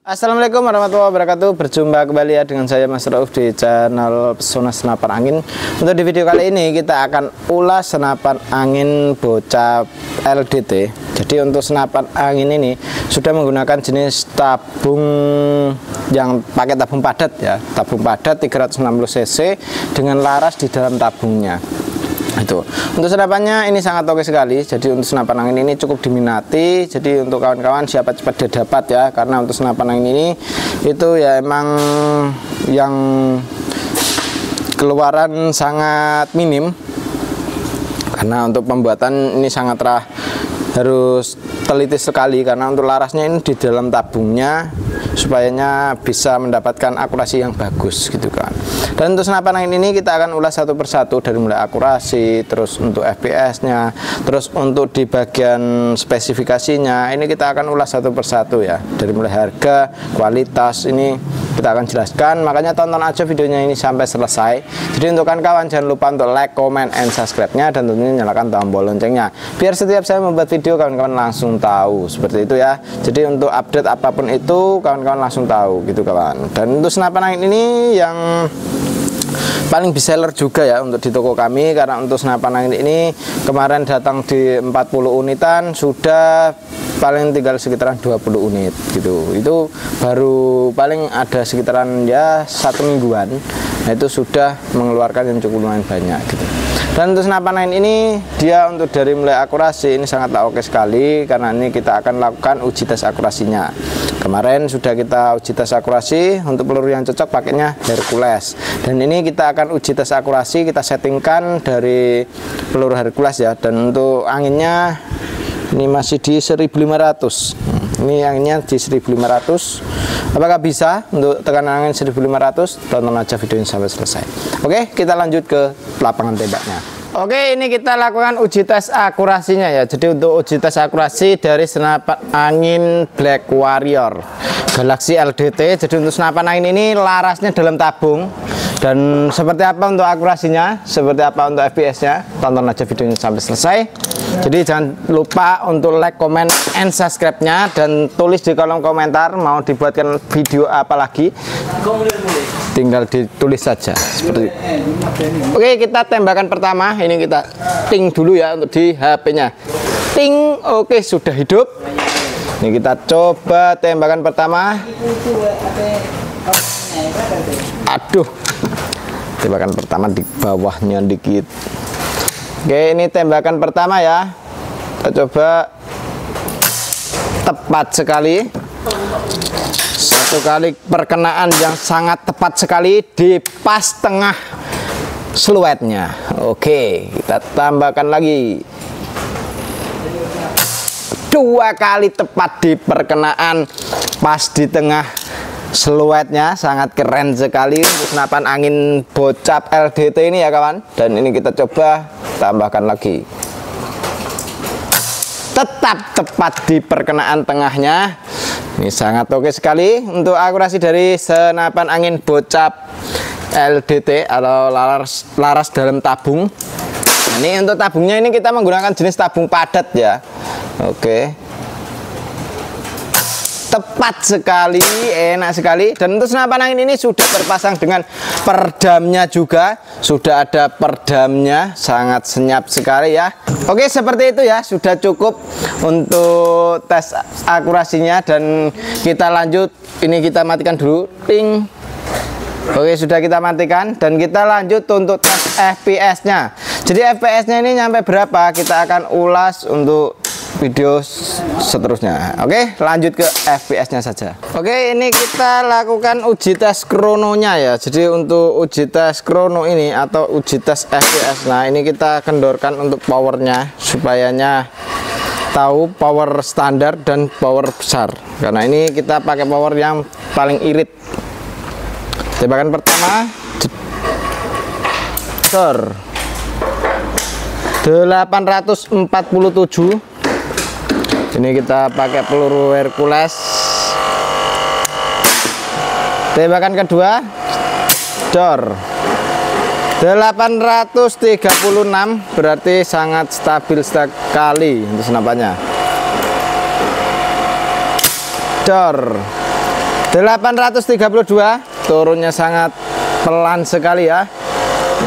Assalamualaikum warahmatullahi wabarakatuh. Berjumpa kembali ya dengan saya Mas Rauf di channel Pesona Senapan Angin. Untuk di video kali ini kita akan ulas senapan angin bocap LDT. Jadi untuk senapan angin ini sudah menggunakan jenis tabung yang pakai tabung padat ya. Tabung padat 360 cc dengan laras di dalam tabungnya. Itu untuk senapannya ini sangat oke sekali. Jadi untuk senapan angin ini cukup diminati. Jadi untuk kawan-kawan siapa cepat dia dapat ya, karena untuk senapan angin ini itu ya emang yang keluaran sangat minim, karena untuk pembuatan ini sangat harus teliti sekali, karena untuk larasnya ini di dalam tabungnya supayanya bisa mendapatkan akurasi yang bagus gitu kan. Dan untuk senapan angin ini kita akan ulas satu persatu, dari mulai akurasi, terus untuk FPS-nya, terus untuk di bagian spesifikasinya ini kita akan ulas satu persatu ya, dari mulai harga, kualitas ini kita akan jelaskan. Makanya tonton aja videonya ini sampai selesai. Jadi untuk kawan-kawan jangan lupa untuk like, comment, and subscribe-nya, dan tentunya nyalakan tombol loncengnya biar setiap saya membuat video kawan-kawan langsung tahu seperti itu ya. Jadi untuk update apapun itu kawan-kawan langsung tahu gitu kawan. Dan untuk senapan angin ini yang paling best seller juga ya untuk di toko kami, karena untuk senapan angin ini kemarin datang di 40 unitan, sudah paling tinggal sekitaran 20 unit gitu. Itu baru paling ada sekitaran ya 1 mingguan. Nah itu sudah mengeluarkan yang cukup lumayan banyak gitu. Dan untuk senapan angin ini dia untuk dari mulai akurasi ini sangat oke sekali, karena ini kita akan lakukan uji tes akurasinya. Kemarin sudah kita uji tes akurasi, untuk peluru yang cocok pakainya Hercules. Dan ini kita akan uji tes akurasi, kita settingkan dari peluru Hercules ya. Dan untuk anginnya ini masih di 1500. Ini anginnya di 1500. Apakah bisa untuk tekanan angin 1500? Tonton aja video ini sampai selesai. Oke, kita lanjut ke lapangan tembaknya. Oke, ini kita lakukan uji tes akurasinya ya. Jadi untuk uji tes akurasi dari senapan angin Black Warrior Galaxy LDT. Jadi untuk senapan angin ini larasnya dalam tabung. Dan seperti apa untuk akurasinya, seperti apa untuk FPS-nya, tonton aja videonya sampai selesai. Jadi jangan lupa untuk like, comment, and subscribe-nya, dan tulis di kolom komentar mau dibuatkan video apa lagi. Tinggal ditulis saja seperti itu. Oke, kita tembakan pertama. Ini kita ting dulu ya untuk di HP-nya. Ting, oke sudah hidup. Ini kita coba tembakan pertama. Aduh, tembakan pertama di bawahnya dikit. Oke, ini tembakan pertama ya. Kita coba. Tepat sekali. Satu kali perkenaan yang sangat tepat sekali di pas tengah siluetnya. Oke, kita tambahkan lagi. Dua kali tepat di perkenaan pas di tengah siluetnya, sangat keren sekali untuk senapan angin bocap LDT ini ya kawan. Dan ini kita coba tambahkan lagi. Tetap tepat di perkenaan tengahnya. Ini sangat oke sekali untuk akurasi dari senapan angin bocap LDT atau laras dalam tabung. Ini untuk tabungnya ini kita menggunakan jenis tabung padat ya. Oke, tepat sekali, enak sekali. Dan untuk senapan angin ini sudah berpasang dengan perdamnya juga, sudah ada perdamnya, sangat senyap sekali ya. Oke, seperti itu ya, sudah cukup untuk tes akurasinya. Dan kita lanjut, ini kita matikan dulu, ting. Oke, sudah kita matikan, dan kita lanjut untuk tes FPS-nya. Jadi FPS-nya ini nyampe berapa, kita akan ulas untuk video seterusnya. Oke, lanjut ke FPS-nya saja. Oke, ini kita lakukan uji tes krononya ya. Jadi untuk uji tes krono ini atau uji tes FPS, nah ini kita kendorkan untuk powernya supayanya tahu power standar dan power besar, karena ini kita pakai power yang paling irit. Tembakan pertama, jedor 847. Ini kita pakai peluru Hercules. Tembakan kedua, dor 836, berarti sangat stabil sekali untuk senapannya. Dor 832, turunnya sangat pelan sekali ya.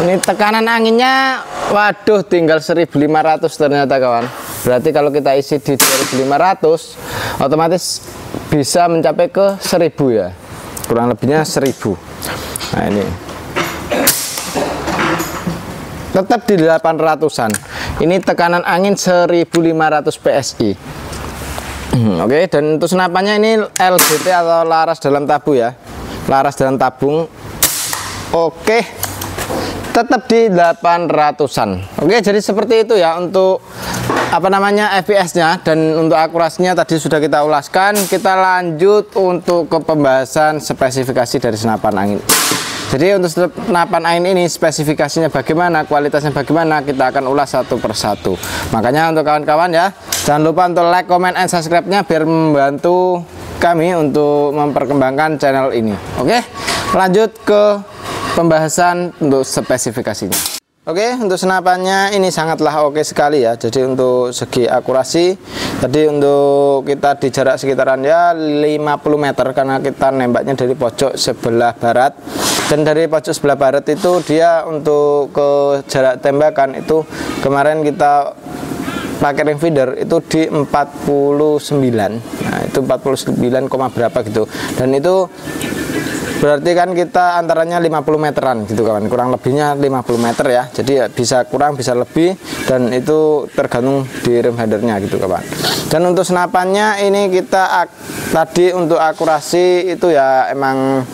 Ini tekanan anginnya, waduh, tinggal 1500 ternyata kawan. Berarti kalau kita isi di 2500, otomatis bisa mencapai ke 1000 ya, kurang lebihnya 1000. Nah ini tetap di 800-an. Ini tekanan angin 1500 PSI. Oke, dan untuk senapannya ini LDT atau laras dalam tabu ya, laras dalam tabung. Oke, tetap di 800-an. Oke, jadi seperti itu ya untuk apa namanya FPS-nya, dan untuk akurasinya tadi sudah kita ulaskan. Kita lanjut untuk ke pembahasan spesifikasi dari senapan angin. Jadi untuk senapan angin ini spesifikasinya bagaimana, kualitasnya bagaimana, kita akan ulas satu persatu. Makanya untuk kawan-kawan ya, jangan lupa untuk like, comment, and subscribe-nya biar membantu kami untuk memperkembangkan channel ini. Oke, lanjut ke pembahasan untuk spesifikasinya. Oke, untuk senapannya ini sangatlah oke sekali ya. Jadi untuk segi akurasi tadi untuk kita di jarak sekitaran ya 50 meter, karena kita nembaknya dari pojok sebelah barat, dan dari pojok sebelah barat itu dia untuk ke jarak tembakan itu kemarin kita pakai ring feeder itu di 49. Nah, itu 49, berapa gitu. Dan itu berarti kan kita antaranya 50 meteran gitu kawan, kurang lebihnya 50 meter ya. Jadi ya bisa kurang bisa lebih, dan itu tergantung di rim headernya gitu kawan. Dan untuk senapannya ini kita tadi untuk akurasi itu ya emang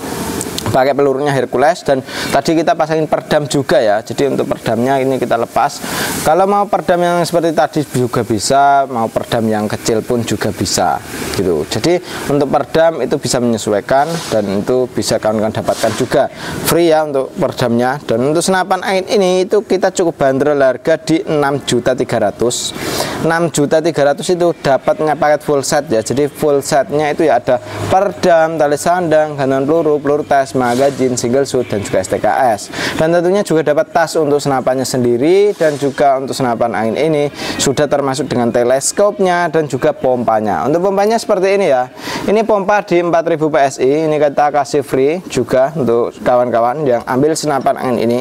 pakai pelurunya Hercules, dan tadi kita pasangin perdam juga ya. Jadi untuk perdamnya ini kita lepas. Kalau mau perdam yang seperti tadi juga bisa, mau perdam yang kecil pun juga bisa gitu. Jadi untuk perdam itu bisa menyesuaikan, dan itu bisa kawan-kawan dapatkan juga free ya untuk perdamnya. Dan untuk senapan angin ini itu kita cukup bandrol harga di 6.300.000. 6.300.000 itu dapatnya paket full set ya. Jadi full setnya itu ya ada perdam, tali sandang, gantungan peluru, peluru tes, magazine, single shoot, dan juga STKS. Dan tentunya juga dapat tas untuk senapannya sendiri, dan juga untuk senapan angin ini sudah termasuk dengan teleskopnya dan juga pompanya. Untuk pompanya seperti ini ya. Ini pompa di 4000 PSI. Ini kita kasih free juga untuk kawan-kawan yang ambil senapan angin ini.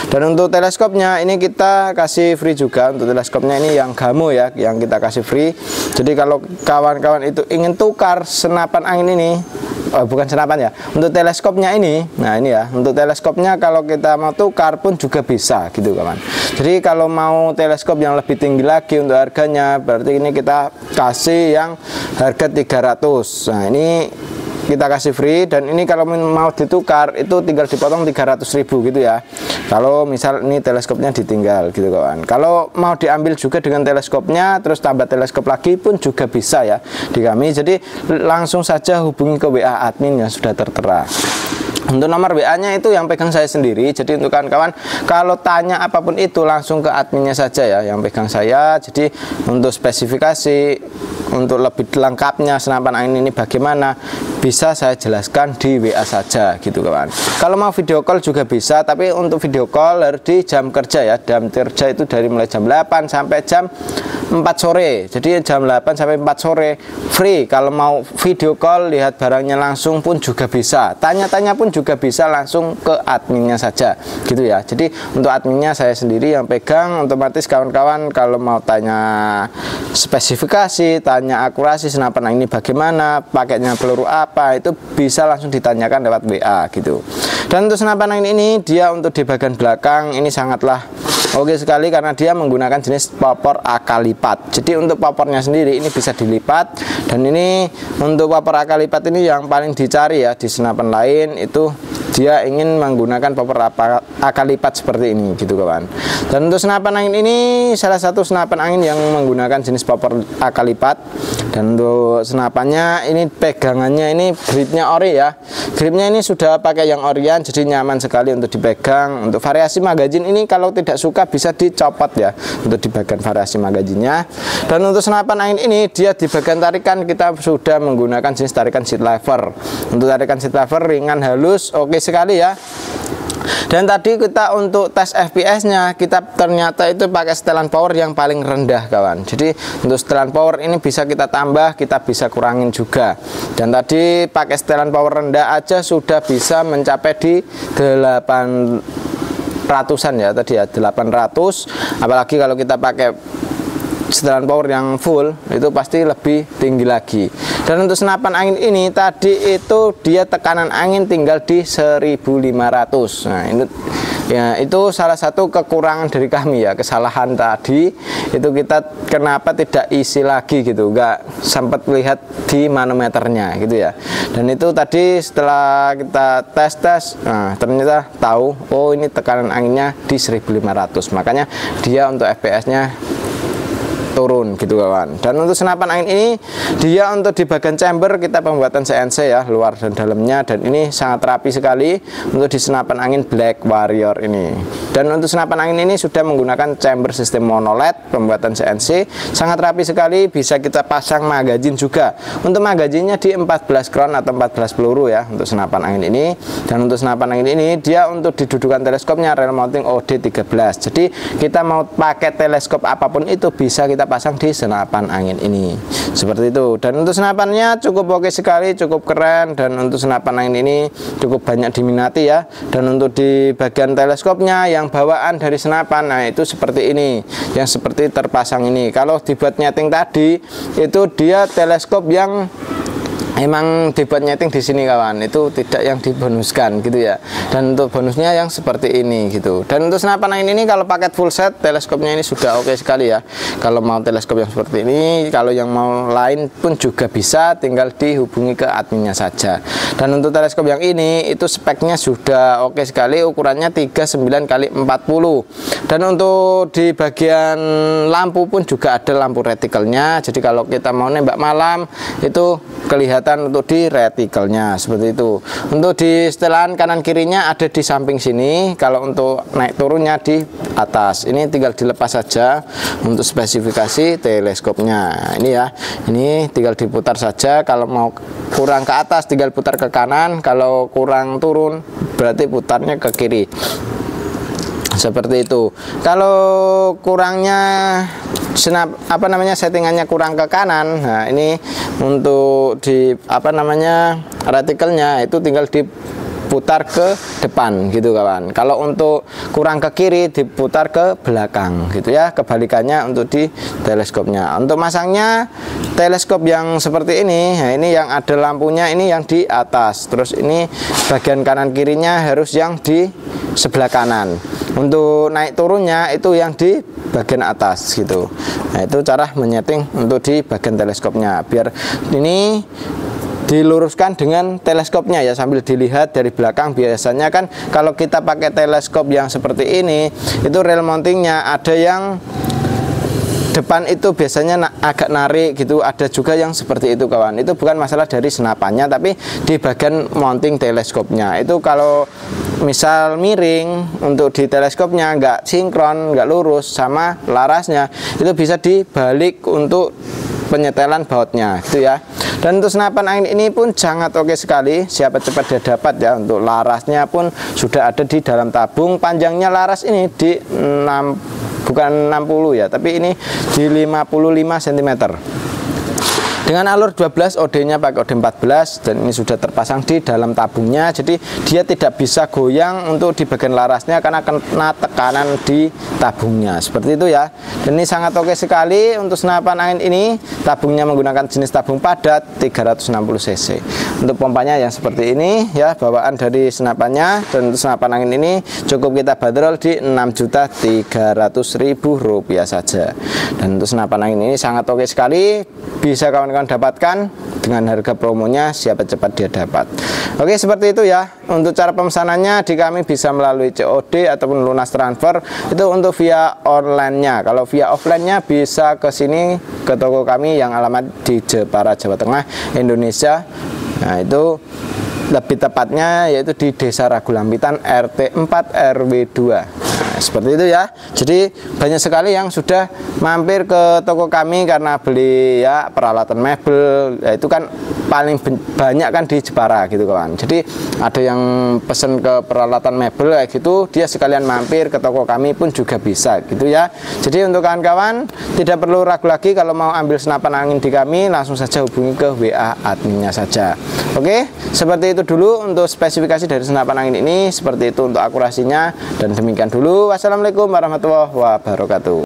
Dan untuk teleskopnya ini kita kasih free juga. Untuk teleskopnya ini yang Gamo ya, yang kita kasih free. Jadi kalau kawan-kawan itu ingin tukar senapan angin ini, bukan senapan ya, untuk teleskopnya ini, nah ini ya, untuk teleskopnya kalau kita mau tukar pun juga bisa gitu kawan. Jadi kalau mau teleskop yang lebih tinggi lagi untuk harganya, berarti ini kita kasih yang harga 300. Nah ini kita kasih free, dan ini kalau mau ditukar itu tinggal dipotong 300.000 gitu ya. Kalau misal ini teleskopnya ditinggal gitu kawan. Kalau mau diambil juga dengan teleskopnya terus tambah teleskop lagi pun juga bisa ya di kami. Jadi langsung saja hubungi ke WA admin yang sudah tertera. Untuk nomor WA-nya itu yang pegang saya sendiri. Jadi untuk kawan-kawan kalau tanya apapun itu langsung ke adminnya saja ya, yang pegang saya. Jadi untuk spesifikasi, untuk lebih lengkapnya senapan angin ini bagaimana, bisa saya jelaskan di WA saja gitu kawan. Kalau mau video call juga bisa, tapi untuk video call harus di jam kerja ya. Jam kerja itu dari mulai jam 8 sampai jam 4 sore. Jadi jam 8 sampai 4 sore free. Kalau mau video call lihat barangnya langsung pun juga bisa. Tanya-tanya pun juga bisa, langsung ke adminnya saja gitu ya. Jadi untuk adminnya saya sendiri yang pegang. Otomatis kawan-kawan kalau mau tanya spesifikasi, tanya akurasi senapan angin ini bagaimana, pakainya peluru apa, itu bisa langsung ditanyakan lewat WA gitu. Dan untuk senapan angin ini dia untuk di bagian belakang ini sangatlah oke sekali, karena dia menggunakan jenis popor AK lipat. Jadi untuk popornya sendiri ini bisa dilipat, dan ini untuk popor AK lipat ini yang paling dicari ya. Di senapan lain itu dia ingin menggunakan popor AK lipat seperti ini gitu kawan. Dan untuk senapan angin ini salah satu senapan angin yang menggunakan jenis popor AK lipat. Dan untuk senapannya ini pegangannya ini gripnya ori ya. Gripnya ini sudah pakai yang orian, jadi nyaman sekali untuk dipegang. Untuk variasi magazine ini kalau tidak suka bisa dicopot ya untuk di bagian variasi magazinnya. Dan untuk senapan angin ini dia di bagian tarikan kita sudah menggunakan jenis tarikan seat lever. Untuk tarikan seat lever ringan halus oke sekali ya. Dan tadi kita untuk tes FPS-nya kita ternyata itu pakai setelan power yang paling rendah kawan. Jadi untuk setelan power ini bisa kita tambah, kita bisa kurangin juga. Dan tadi pakai setelan power rendah aja sudah bisa mencapai di 800-an ya tadi ya, 800. Apalagi kalau kita pakai setelan power yang full itu pasti lebih tinggi lagi. Dan untuk senapan angin ini tadi itu dia tekanan angin tinggal di 1500. Nah ini ya, itu salah satu kekurangan dari kami ya, kesalahan tadi itu kita kenapa tidak isi lagi gitu, nggak sempat lihat di manometernya gitu ya. Dan itu tadi setelah kita tes nah, ternyata tahu oh ini tekanan anginnya di 1500, makanya dia untuk FPS nya turun gitu kawan. Dan untuk senapan angin ini dia untuk di bagian chamber kita pembuatan CNC ya, luar dan dalamnya, dan ini sangat rapi sekali untuk di senapan angin Black Warrior ini. Dan untuk senapan angin ini sudah menggunakan chamber sistem monoled pembuatan CNC, sangat rapi sekali, bisa kita pasang magazin juga. Untuk magazinnya di 14 crown atau 14 peluru ya untuk senapan angin ini. Dan untuk senapan angin ini dia untuk didudukan teleskopnya rail mounting OD13. Jadi kita mau pakai teleskop apapun itu bisa kita pasang di senapan angin ini seperti itu. Dan untuk senapannya cukup oke sekali, cukup keren, dan untuk senapan angin ini cukup banyak diminati ya. Dan untuk di bagian teleskopnya yang bawaan dari senapan, nah itu seperti ini, yang seperti terpasang ini. Kalau dibuat nyeting tadi itu dia teleskop yang emang dibuat nyeting di sini kawan, itu tidak yang dibonuskan gitu ya. Dan untuk bonusnya yang seperti ini gitu. Dan untuk senapan angin ini kalau paket full set teleskopnya ini sudah oke sekali ya. Kalau mau teleskop yang seperti ini, kalau yang mau lain pun juga bisa, tinggal dihubungi ke adminnya saja. Dan untuk teleskop yang ini itu speknya sudah oke sekali, ukurannya 39 x 40. Dan untuk di bagian lampu pun juga ada lampu retikelnya. Jadi kalau kita mau nembak malam itu kelihatan untuk di retikelnya seperti itu. Untuk di setelan kanan kirinya ada di samping sini. Kalau untuk naik turunnya di atas. Ini tinggal dilepas saja untuk spesifikasi teleskopnya. Ini ya, ini tinggal diputar saja. Kalau mau kurang ke atas tinggal putar ke kanan. Kalau kurang turun berarti putarnya ke kiri. Seperti itu. Kalau kurangnya settingannya kurang ke kanan, nah ini untuk di retikelnya itu tinggal diputar ke depan gitu kawan. Kalau untuk kurang ke kiri diputar ke belakang gitu ya, kebalikannya untuk di teleskopnya. Untuk masangnya teleskop yang seperti ini, nah ini yang ada lampunya ini yang di atas, terus ini bagian kanan kirinya harus yang di sebelah kanan. Untuk naik turunnya itu yang di bagian atas gitu. Nah itu cara menyeting untuk di bagian teleskopnya, biar ini diluruskan dengan teleskopnya ya, sambil dilihat dari belakang. Biasanya kan kalau kita pakai teleskop yang seperti ini itu rail mountingnya ada yang depan itu biasanya agak narik gitu, ada juga yang seperti itu kawan. Itu bukan masalah dari senapannya, tapi di bagian mounting teleskopnya itu kalau misal miring untuk di teleskopnya nggak sinkron, nggak lurus sama larasnya, itu bisa dibalik untuk penyetelan bautnya gitu ya. Dan untuk senapan angin ini pun sangat oke sekali, siapa cepat dia dapat ya. Untuk larasnya pun sudah ada di dalam tabung. Panjangnya laras ini di bukan 60 ya, tapi ini di 55 cm. Dengan alur 12, OD-nya pakai OD 14, dan ini sudah terpasang di dalam tabungnya. Jadi dia tidak bisa goyang untuk di bagian larasnya karena kena tekanan di tabungnya. Seperti itu ya. Dan ini sangat oke sekali untuk senapan angin ini. Tabungnya menggunakan jenis tabung padat 360 cc. Untuk pompanya yang seperti ini ya, bawaan dari senapannya. Dan untuk senapan angin ini cukup kita bandrol di Rp6.300.000 saja. Dan untuk senapan angin ini sangat oke sekali, bisa kawan-kawan dapatkan dengan harga promonya, siapa cepat dia dapat. Oke, seperti itu ya. Untuk cara pemesanannya di kami bisa melalui COD ataupun lunas transfer, itu untuk via online-nya. Kalau via offline-nya bisa ke sini ke toko kami yang alamat di Jepara, Jawa Tengah, Indonesia. Nah itu lebih tepatnya yaitu di Desa Ragulampitan RT 4 RW 2. Nah, seperti itu ya. Jadi banyak sekali yang sudah mampir ke toko kami karena beli ya peralatan mebel, ya itu kan paling banyak kan di Jepara gitu kawan. Jadi ada yang pesen ke peralatan mebel kayak gitu, dia sekalian mampir ke toko kami pun juga bisa gitu ya. Jadi untuk kawan-kawan tidak perlu ragu lagi kalau mau ambil senapan angin di kami, langsung saja hubungi ke WA adminnya saja. Oke, seperti itu dulu untuk spesifikasi dari senapan angin ini, seperti itu untuk akurasinya, dan demikian dulu. Wassalamualaikum warahmatullahi wabarakatuh.